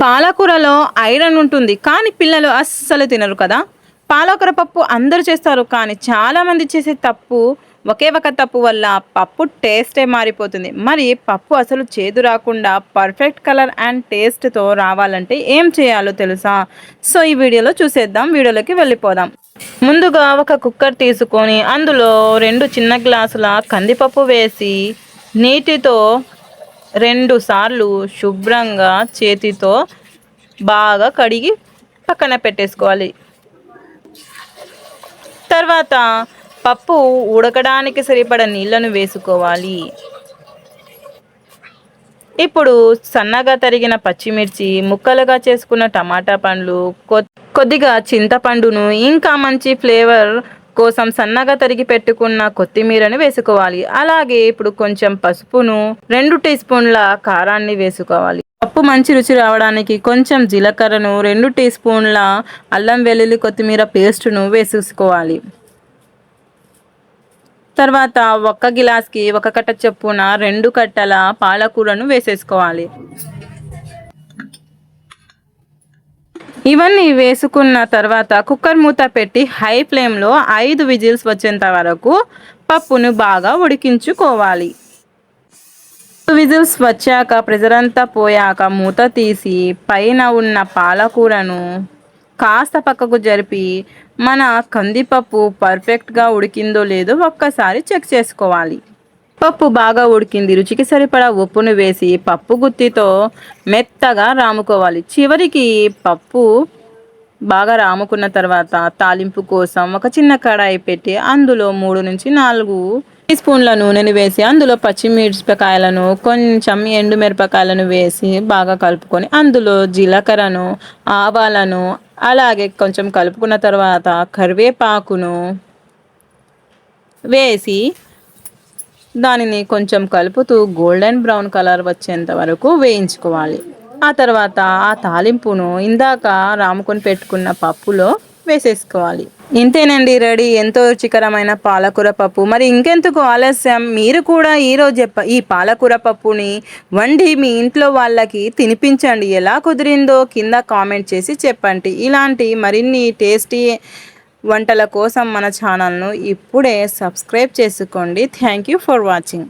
పాలకూరలో ఐరన్ ఉంటుంది కానీ పిల్లలు అస్సలు తినరు కదా. పాలకూర పప్పు అందరూ చేస్తారు కానీ చాలామంది చేసే తప్పు, ఒకే ఒక తప్పు వల్ల పప్పు టేస్టే మారిపోతుంది. మరి పప్పు అసలు చేదు రాకుండా పర్ఫెక్ట్ కలర్ అండ్ టేస్ట్తో రావాలంటే ఏం చేయాలో తెలుసా? సో ఈ వీడియోలో చూసేద్దాం. వీడియోలోకి వెళ్ళిపోదాం. ముందుగా ఒక కుక్కర్ తీసుకొని అందులో 2 చిన్న గ్లాసుల కందిపప్పు వేసి నీటితో 2 సార్లు శుభ్రంగా చేతితో బాగా కడిగి పక్కన పెట్టేసుకోవాలి. తర్వాత పప్పు ఉడకడానికి సరిపడ నీళ్ళను వేసుకోవాలి. ఇప్పుడు సన్నగా తరిగిన పచ్చిమిర్చి, ముక్కలుగా చేసుకున్న టమాటా పండ్లు, కొద్దిగా చింతపండును, ఇంకా మంచి ఫ్లేవర్ కోసం సన్నగా తరిగి పెట్టుకున్న కొత్తిమీరను వేసుకోవాలి. అలాగే ఇప్పుడు కొంచెం పసుపును, 2 టీ స్పూన్ల కారాన్ని వేసుకోవాలి. పప్పు మంచి రుచి రావడానికి కొంచెం జీలకర్రను, 2 టీ స్పూన్ల అల్లం వెల్లుల్లి కొత్తిమీర పేస్టును వేసేసుకోవాలి. తర్వాత 1 గిలాస్కి 1 కట్ట చొప్పున 2 కట్టల పాలకూరను వేసేసుకోవాలి. ఇవన్నీ వేసుకున్న తర్వాత కుక్కర్ మూత పెట్టి హై ఫ్లేమ్లో 5 విజిల్స్ వచ్చేంత వరకు పప్పును బాగా ఉడికించుకోవాలి. విజిల్స్ వచ్చాక ప్రెజర్ అంతా పోయాక మూత తీసి పైన ఉన్న పాలకూరను కాస్త పక్కకు జరిపి మన కందిపప్పు పర్ఫెక్ట్గా ఉడికిందో లేదో ఒక్కసారి చెక్ చేసుకోవాలి. పప్పు బాగా ఉడికింది. రుచికి సరిపడా ఉప్పును వేసి పప్పు గుత్తితో మెత్తగా రాముకోవాలి. చివరికి పప్పు బాగా రాముకున్న తర్వాత తాలింపు కోసం ఒక చిన్న కడాయి పెట్టి అందులో 3 నుంచి 4 టీ స్పూన్ల నూనెను వేసి అందులో పచ్చిమిరపకాయలను, కొంచెం ఎండుమిరపకాయలను వేసి బాగా కలుపుకొని అందులో జీలకర్రను, ఆవాలను అలాగే కొంచెం కలుపుకున్న తర్వాత కరివేపాకును వేసి దానిని కొంచెం కలుపుతూ గోల్డెన్ బ్రౌన్ కలర్ వచ్చేంత వరకు వేయించుకోవాలి. ఆ తర్వాత ఆ తాలింపును ఇందాక రాముకొని పెట్టుకున్న పప్పులో వేసేసుకోవాలి. ఇంతేనండి, రెడీ ఎంతో రుచికరమైన పాలకూర పప్పు. మరి ఇంకెందుకు ఆలస్యం, మీరు కూడా ఈరోజు ఈ పాలకూర పప్పుని వండి మీ ఇంట్లో వాళ్ళకి తినిపించండి. ఎలా కుదిరిందో కింద కామెంట్ చేసి చెప్పండి. ఇలాంటి మరిన్ని టేస్టీ వంటల కోసం మన ఛానల్ను ఇప్పుడే సబ్స్క్రైబ్ చేసుకోండి. Thank you for watching.